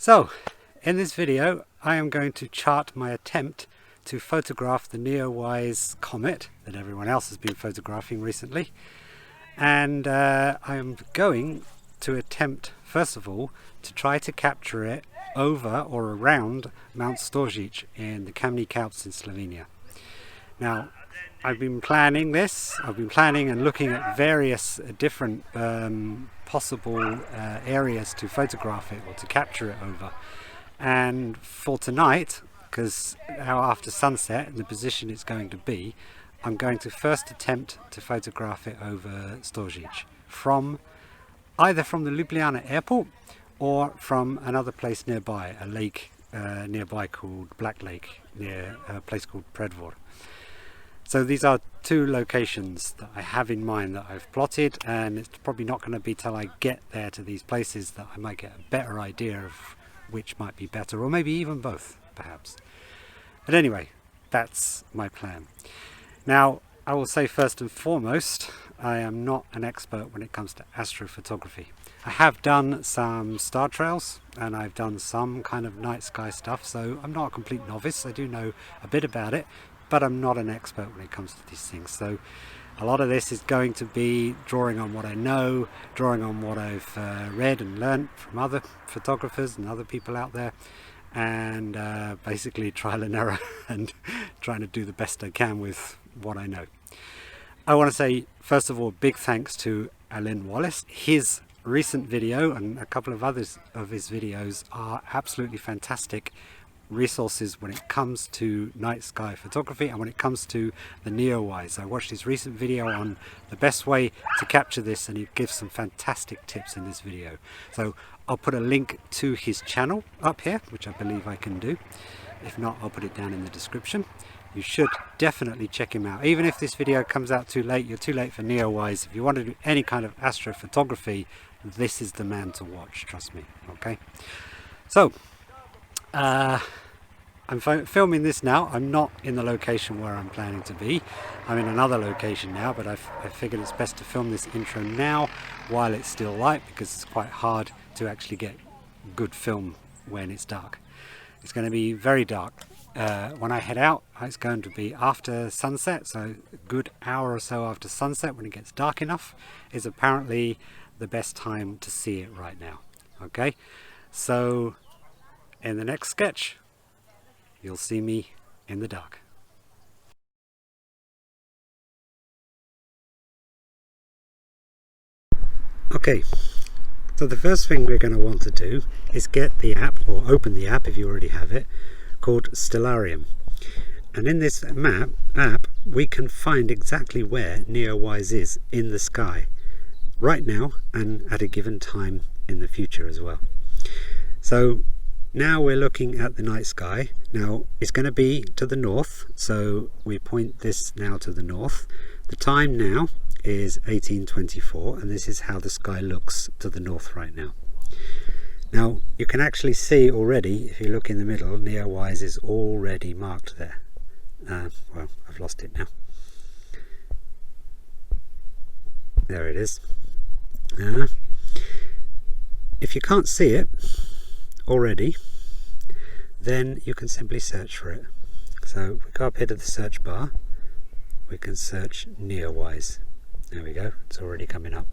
So, in this video I am going to chart my attempt to photograph the Neowise Comet that everyone else has been photographing recently, and I am going to attempt first of all to try to capture it over or around Mount Storzic in the Kamnik Alps in Slovenia. Now, I've been planning this, and looking at various different possible areas to photograph it or to capture it over. And for tonight, because now after sunset and the position it's going to be, I'm going to first attempt to photograph it over Storzic from either from the Ljubljana airport or from another place nearby, a lake nearby called Black Lake, near a place called Predvor. So these are two locations that I have in mind that I've plotted, and it's probably not going to be till I get there to these places that I might get a better idea of which might be better, or maybe even both perhaps. But anyway, that's my plan. Now, I will say first and foremost, I am not an expert when it comes to astrophotography. I have done some star trails and I've done some kind of night sky stuff, so I'm not a complete novice. I do know a bit about it, but I'm not an expert when it comes to these things. So a lot of this is going to be drawing on what I know, drawing on what I've read and learned from other photographers and other people out there, and basically trial and error and trying to do the best I can with what I know. I want to say first of all big thanks to Alyn Wallace. His recent video and a couple of others of his videos are absolutely fantastic resources when it comes to night sky photography and when it comes to the Neowise. I watched his recent video on the best way to capture this, and he gives some fantastic tips in this video. So I'll put a link to his channel up here, which I believe I can do. If not, I'll put it down in the description. You should definitely check him out. Even if this video comes out too late, you're too late for Neowise. If you want to do any kind of astrophotography, this is the man to watch, trust me. Okay, so I'm filming this now. I'm not in the location where I'm planning to be. I'm in another location now, but I figured it's best to film this intro now while it's still light, because it's quite hard to actually get good film when it's dark. It's going to be very dark. When I head out, it's going to be after sunset, so a good hour or so after sunset, when it gets dark enough, is apparently the best time to see it right now. Okay, so in the next sketch, you'll see me in the dark. Okay, so the first thing we're going to want to do is get the app, or open the app if you already have it, called Stellarium. And in this app, we can find exactly where Neowise is in the sky right now and at a given time in the future as well. So now we're looking at the night sky. Now it's going to be to the north, so we point this now to the north. The time now is 1824, and this is how the sky looks to the north right now. Now you can actually see already, if you look in the middle, Neowise is already marked there. Well, I've lost it now. There it is. If you can't see it already, then you can simply search for it. So if we go up here to the search bar, we can search Neowise. There we go, it's already coming up.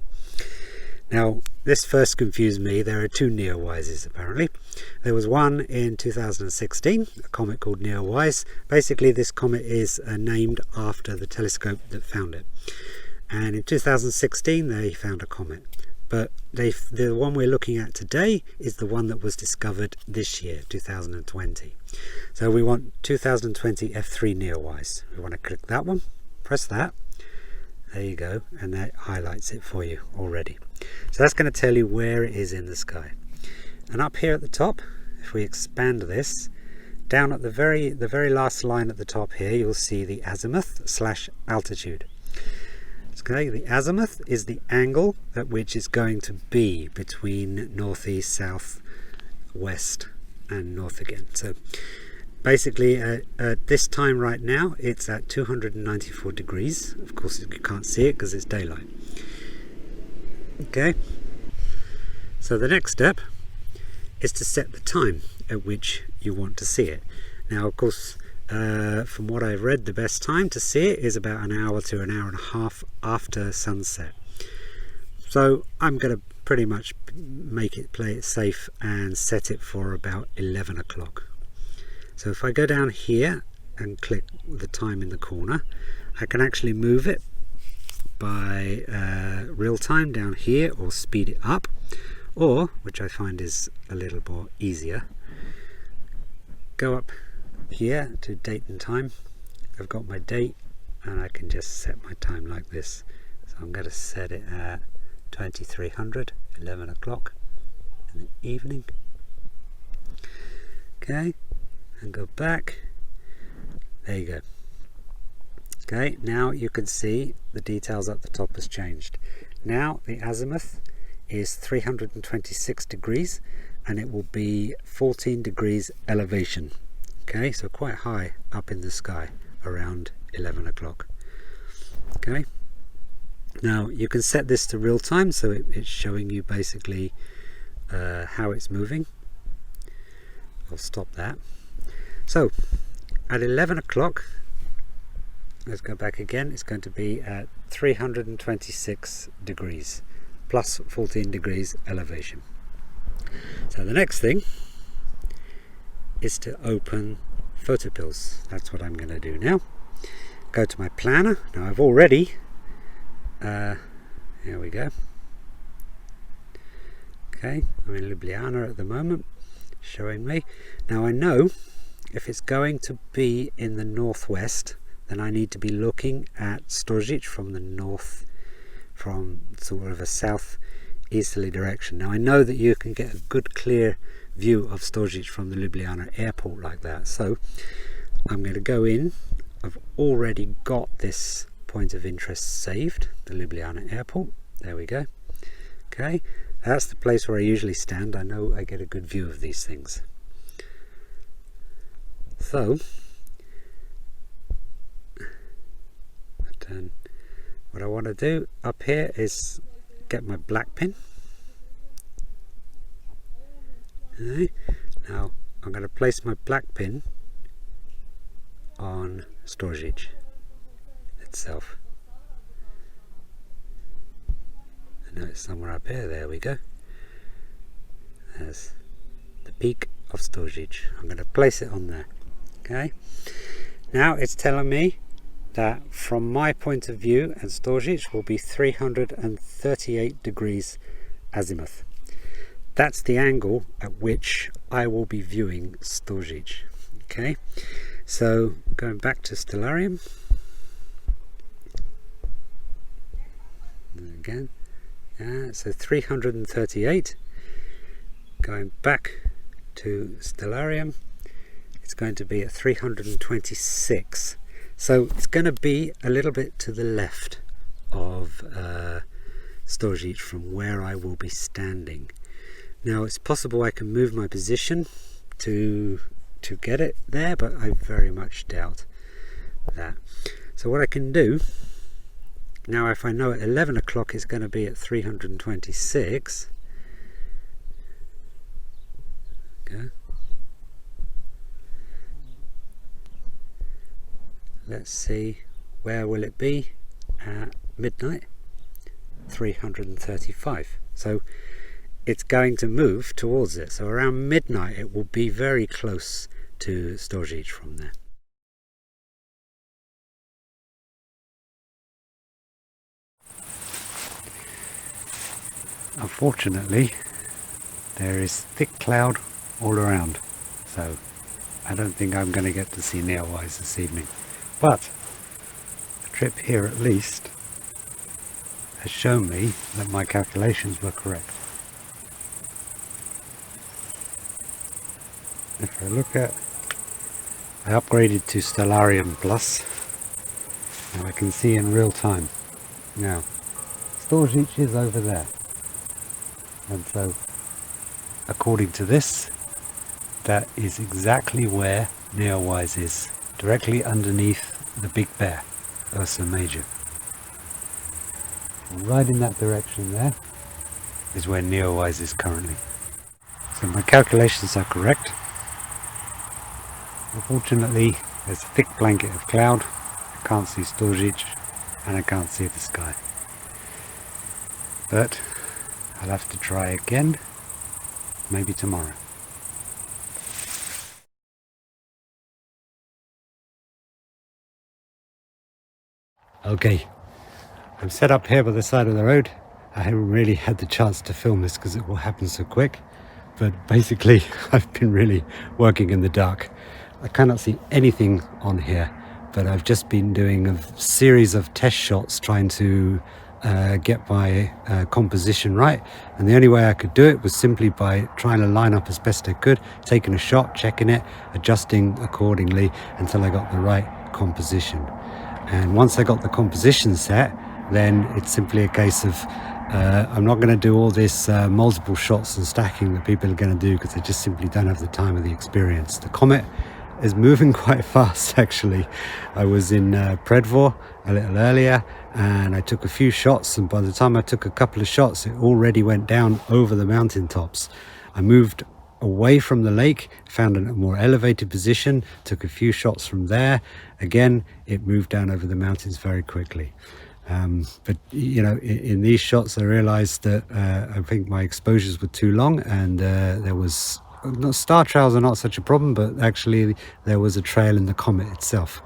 Now this first confused me. There are two Neowises apparently. There was one in 2016, a comet called Neowise. Basically this comet is named after the telescope that found it, and in 2016 they found a comet. But the one we're looking at today is the one that was discovered this year, 2020. So we want 2020 F3 Neowise. We want to click that one, press that. There you go, and that highlights it for you already. So that's going to tell you where it is in the sky. And up here at the top, if we expand this, down at the very last line at the top here, you'll see the azimuth/altitude. Okay, the azimuth is the angle at which it's going to be between northeast, south, west and north again. So basically at this time right now it's at 294 degrees. Of course you can't see it because it's daylight. Okay, so the next step is to set the time at which you want to see it. Now, of course, from what I've read, the best time to see it is about an hour to an hour and a half after sunset. So I'm going to pretty much play it safe and set it for about 11 o'clock. So if I go down here and click the time in the corner, I can actually move it by real time down here, or speed it up, or, which I find is a little more easier, go up here to date and time. I've got my date and I can just set my time like this. So I'm going to set it at 2300, 11 o'clock in the evening. Okay, and go back. There you go. Okay, now you can see the details at the top has changed. Now the azimuth is 326 degrees and it will be 14 degrees elevation. Okay, so quite high up in the sky around 11 o'clock. Okay, now you can set this to real time, so it's showing you basically how it's moving. I'll stop that. So at 11 o'clock, let's go back again, it's going to be at 326 degrees plus 14 degrees elevation. So the next thing is to open Photopills. That's what I'm going to do now. Go to my planner. Now I've already, here we go. Okay, I'm in Ljubljana at the moment, showing me. Now I know if it's going to be in the northwest, then I need to be looking at Storzic from the north, from sort of a south-easterly direction. Now I know that you can get a good clear view of Storzic from the Ljubljana airport like that, so I'm going to go in. I've already got this point of interest saved, the Ljubljana airport. There we go. Okay, that's the place where I usually stand. I know I get a good view of these things. So what I want to do up here is get my black pin. Okay. Now I'm going to place my black pin on Storzic itself. I know it's somewhere up here. There we go. There's the peak of Storzic. I'm going to place it on there. Okay. Now it's telling me that from my point of view, and Storzic will be 338 degrees azimuth. That's the angle at which I will be viewing Storzic. Okay, so going back to Stellarium again, so 338. Going back to Stellarium, it's going to be at 326. So it's going to be a little bit to the left of Storzic from where I will be standing. Now it's possible I can move my position to get it there, but I very much doubt that. So what I can do now, if I know at 11 o'clock it's going to be at 326, okay. Let's see, where will it be at midnight? 335. So it's going to move towards it. So around midnight it will be very close to Storzic from there. Unfortunately, there is thick cloud all around, so I don't think I'm going to get to see Neowise this evening. But the trip here at least has shown me that my calculations were correct. If I look at, I upgraded to Stellarium Plus, and I can see in real time. Now, Storzic is over there, and so according to this, that is exactly where Neowise is, directly underneath the Big Bear, Ursa Major. Right in that direction there is where Neowise is currently. So my calculations are correct. Unfortunately, there's a thick blanket of cloud. I can't see Storzic and I can't see the sky. But I'll have to try again, maybe tomorrow. Okay, I'm set up here by the side of the road. I haven't really had the chance to film this because it will happen so quick. But basically, I've been really working in the dark. I cannot see anything on here, but I've just been doing a series of test shots trying to get my composition right. And the only way I could do it was simply by trying to line up as best I could, taking a shot, checking it, adjusting accordingly until I got the right composition. And once I got the composition set, then it's simply a case of I'm not going to do all this multiple shots and stacking that people are going to do because they just simply don't have the time or the experience. The Comet is moving quite fast actually. I was in Predvor a little earlier and I took a few shots, and by the time I took a couple of shots it already went down over the mountain tops. I moved away from the lake, found a more elevated position, took a few shots from there. Again, it moved down over the mountains very quickly. But you know, in these shots I realized that I think my exposures were too long, and there was star trails are not such a problem, but actually there was a trail in the Comet itself.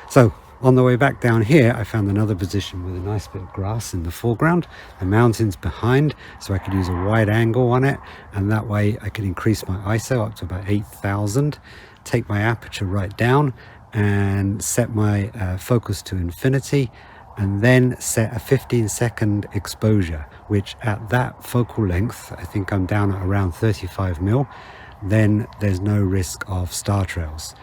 So on the way back down here I found another position with a nice bit of grass in the foreground, the mountains behind, so I could use a wide angle on it, and that way I could increase my ISO up to about 8,000, take my aperture right down and set my focus to infinity, and then set a 15-second exposure, which at that focal length, I think I'm down at around 35 mil, then there's no risk of star trails.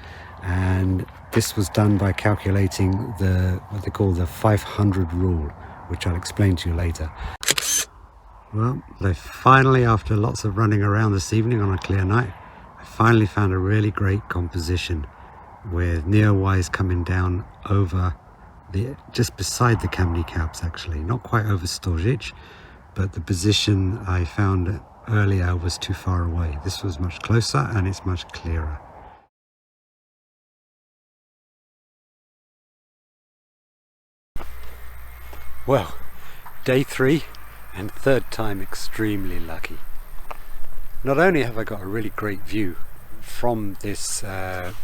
And this was done by calculating what they call the 500 rule, which I'll explain to you later. Well, they finally, after lots of running around this evening on a clear night, I finally found a really great composition with Neowise coming down over just beside the Kamnik Alps, actually, not quite over Storzic, but the position I found earlier was too far away. This was much closer and it's much clearer. Well, day 3 and third time extremely lucky. Not only have I got a really great view from this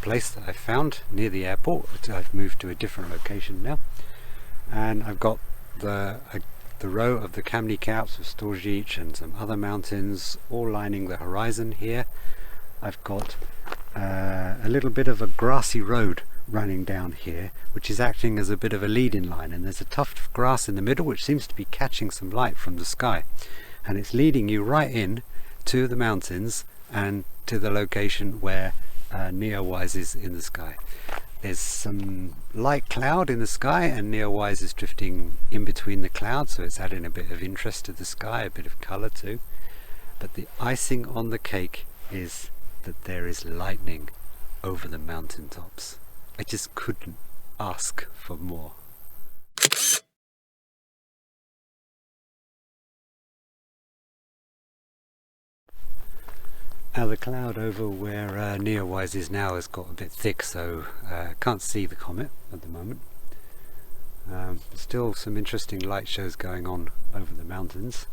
place that I found near the airport, but I've moved to a different location now, and I've got the row of the Kamnik Alps of Storzic and some other mountains all lining the horizon here. I've got a little bit of a grassy road running down here, which is acting as a bit of a leading line, and there's a tuft of grass in the middle which seems to be catching some light from the sky, and it's leading you right in to the mountains and to the location where Neowise is in the sky. There's some light cloud in the sky and Neowise is drifting in between the clouds, so it's adding a bit of interest to the sky, a bit of colour too. But the icing on the cake is that there is lightning over the mountain tops. I just couldn't ask for more. Now the cloud over where Neowise is now has got a bit thick, so can't see the comet at the moment. Still some interesting light shows going on over the mountains,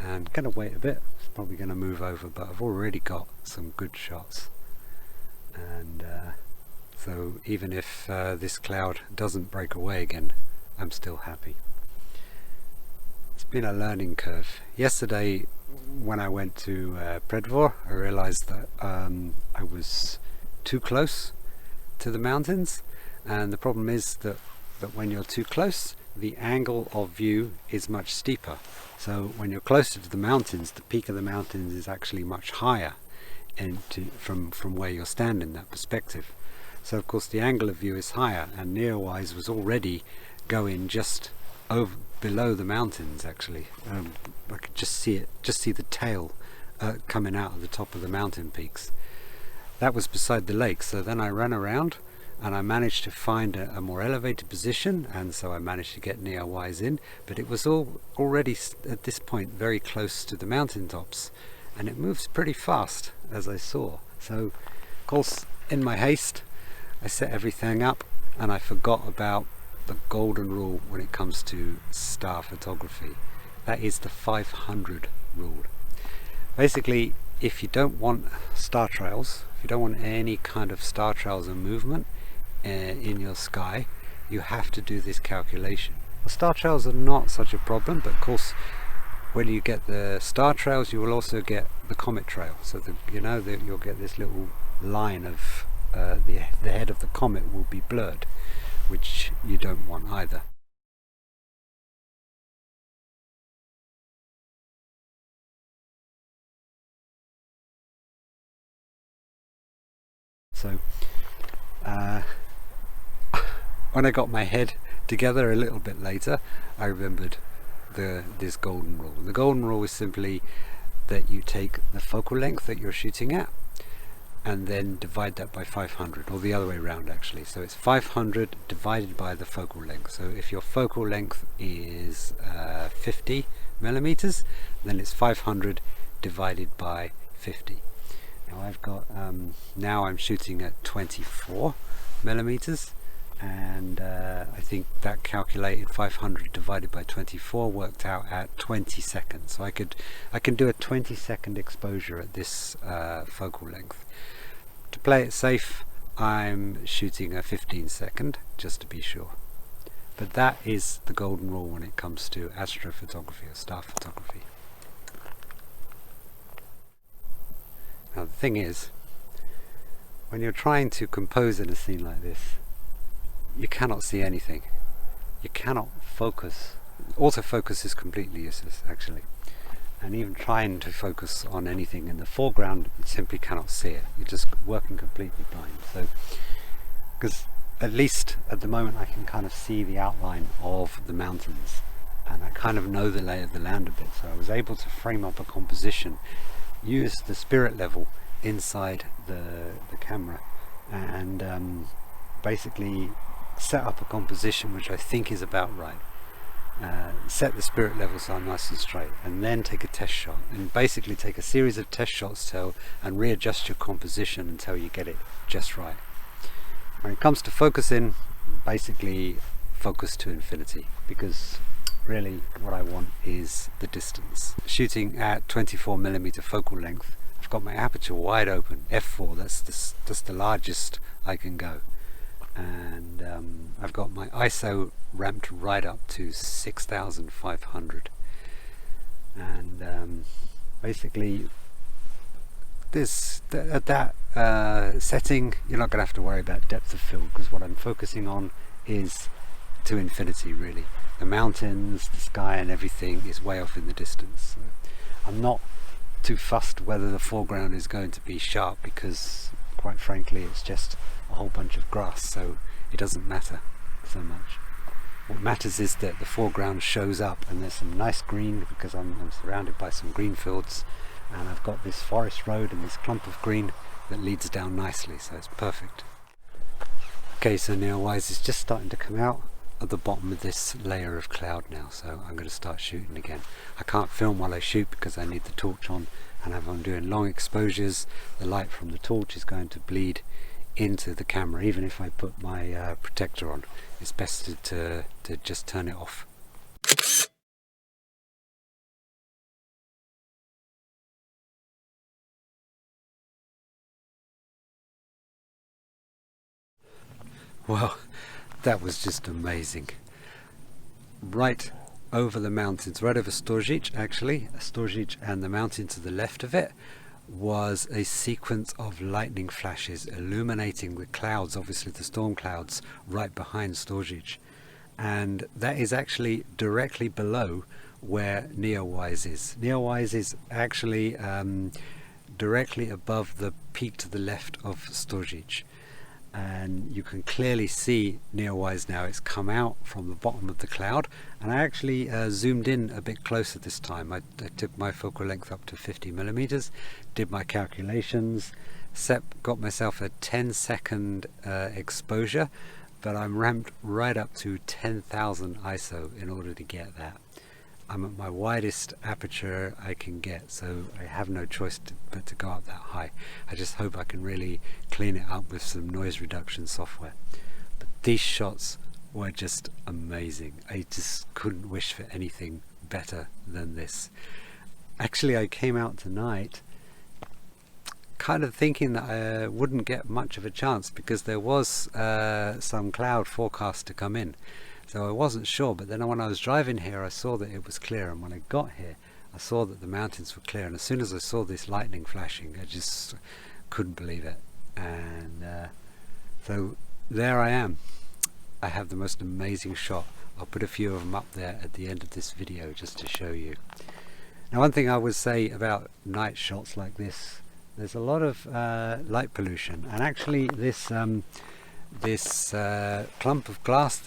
and going to wait a bit. It's probably going to move over, but I've already got some good shots, and so even if this cloud doesn't break away again, I'm still happy. It's been a learning curve. Yesterday when I went to Predvor, I realized that I was too close to the mountains, and the problem is that when you're too close, the angle of view is much steeper. So when you're closer to the mountains, the peak of the mountains is actually much higher from where you're standing, that perspective. So of course the angle of view is higher, and Neowise was already going just over below the mountains actually. I could just see the tail coming out of the top of the mountain peaks. That was beside the lake, so then I ran around and I managed to find a more elevated position, and so I managed to get Neowise in, but it was already at this point very close to the mountain tops, and it moves pretty fast, as I saw. So of course, in my haste, I set everything up and I forgot about the golden rule when it comes to star photography. That is the 500 rule. Basically, if you don't want star trails, if you don't want any kind of star trails and movement in your sky, you have to do this calculation. The star trails are not such a problem, but of course when you get the star trails you will also get the comet trail, so you'll get this little line of the head of the comet will be blurred, which you don't want either. So when I got my head together a little bit later, I remembered this golden rule. The golden rule is simply that you take the focal length that you're shooting at and then divide that by 500, or the other way around actually. So it's 500 divided by the focal length. So if your focal length is 50 millimeters, then it's 500 divided by 50. Now I've got now I'm shooting at 24 millimeters, and I think that calculated 500 divided by 24 worked out at 20 seconds. So I can do a 20-second exposure at this focal length. To play it safe, I'm shooting a 15-second just to be sure. But that is the golden rule when it comes to astrophotography or star photography. Now the thing is, when you're trying to compose in a scene like this, you cannot see anything. You cannot focus. Autofocus is completely useless actually. And even trying to focus on anything in the foreground, you simply cannot see it. You're just working completely blind. So, because at least at the moment I can kind of see the outline of the mountains, and I kind of know the lay of the land a bit. So I was able to frame up a composition, use the spirit level inside the camera, and basically set up a composition which I think is about right. Set the spirit level so I'm nice and straight, and then take a test shot, and basically take a series of test shots and readjust your composition until you get it just right. When it comes to focusing, basically focus to infinity, because really what I want is the distance. Shooting at 24mm focal length, I've got my aperture wide open, f4, that's the largest I can go, and I've got my ISO ramped right up to 6500, and basically at that setting you're not going to have to worry about depth of field, because what I'm focusing on is to infinity really. The mountains, the sky and everything is way off in the distance. So I'm not too fussed whether the foreground is going to be sharp, because quite frankly it's just a whole bunch of grass, so it doesn't matter so much. What matters is that the foreground shows up and there's some nice green, because I'm surrounded by some green fields, and I've got this forest road and this clump of green that leads down nicely, so it's perfect. Okay, so Neowise is just starting to come out at the bottom of this layer of cloud now, so I'm going to start shooting again. I can't film while I shoot because I need the torch on, and if I'm doing long exposures, the light from the torch is going to bleed into the camera. Even if I put my protector on, it's best to just turn it off. Well, that was just amazing. Right over the mountains, right over Storzic actually, Storzic, and the mountain to the left of it was a sequence of lightning flashes illuminating the clouds, obviously the storm clouds, right behind Storzic, and that is actually directly below where Neowise is. Neowise is actually directly above the peak to the left of Storzic, and you can clearly see Neowise now. It's come out from the bottom of the cloud, and I actually zoomed in a bit closer this time. I took my focal length up to 50mm, did my calculations, got myself a 10-second exposure, but I'm ramped right up to 10,000 ISO in order to get that. I'm at my widest aperture I can get, so I have no choice but to go up that high. I just hope I can really clean it up with some noise reduction software. But these shots were just amazing. I just couldn't wish for anything better than this. Actually, I came out tonight kind of thinking that I wouldn't get much of a chance because there was some cloud forecast to come in. So I wasn't sure, but then when I was driving here I saw that it was clear, and when I got here I saw that the mountains were clear, and as soon as I saw this lightning flashing I just couldn't believe it. And so there I am. I have the most amazing shot. I'll put a few of them up there at the end of this video just to show you. Now, one thing I would say about night shots like this, there's a lot of light pollution, and actually this clump of grass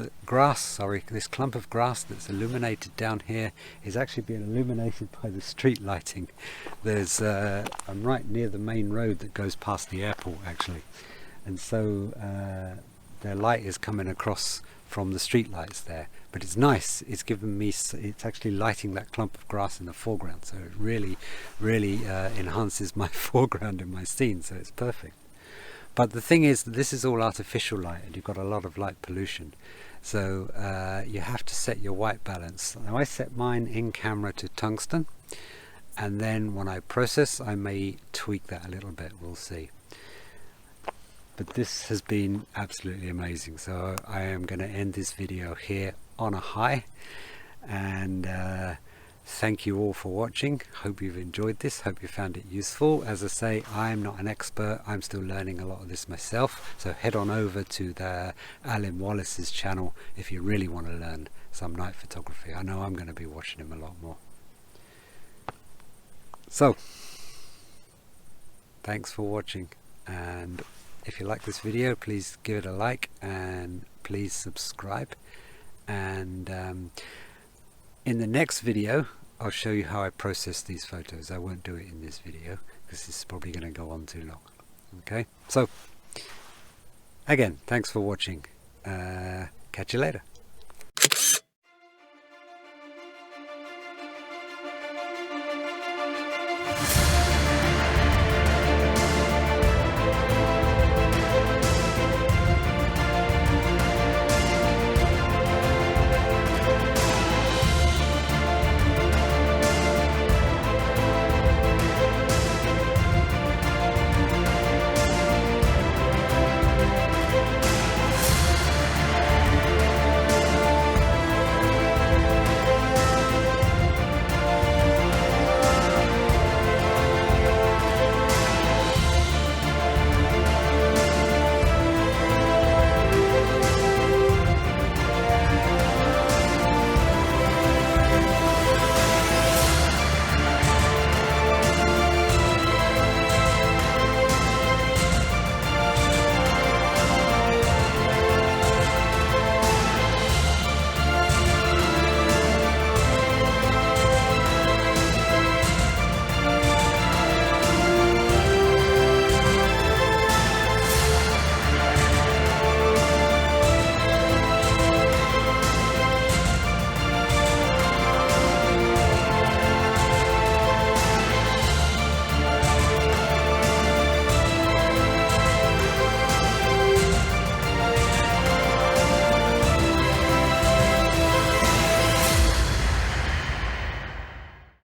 that's illuminated down here is actually being illuminated by the street lighting. There's I'm right near the main road that goes past the airport actually, and so the light is coming across from the street lights there, but it's nice. It's given me, it's actually lighting that clump of grass in the foreground, so it really enhances my foreground in my scene, so it's perfect. But the thing is that this is all artificial light, and you've got a lot of light pollution, so you have to set your white balance. Now I set mine in camera to tungsten, and then when I process I may tweak that a little bit, we'll see. But this has been absolutely amazing, so I am going to end this video here on a high, and thank you all for watching. Hope you've enjoyed this, hope you found it useful. As I say, I'm not an expert, I'm still learning a lot of this myself, so head on over to the Alyn Wallace's channel if you really want to learn some night photography. I know I'm going to be watching him a lot more. So thanks for watching, and if you like this video, please give it a like and please subscribe. And in the next video I'll show you how I process these photos. I won't do it in this video because this is probably going to go on too long. Okay, so again, thanks for watching. Catch you later.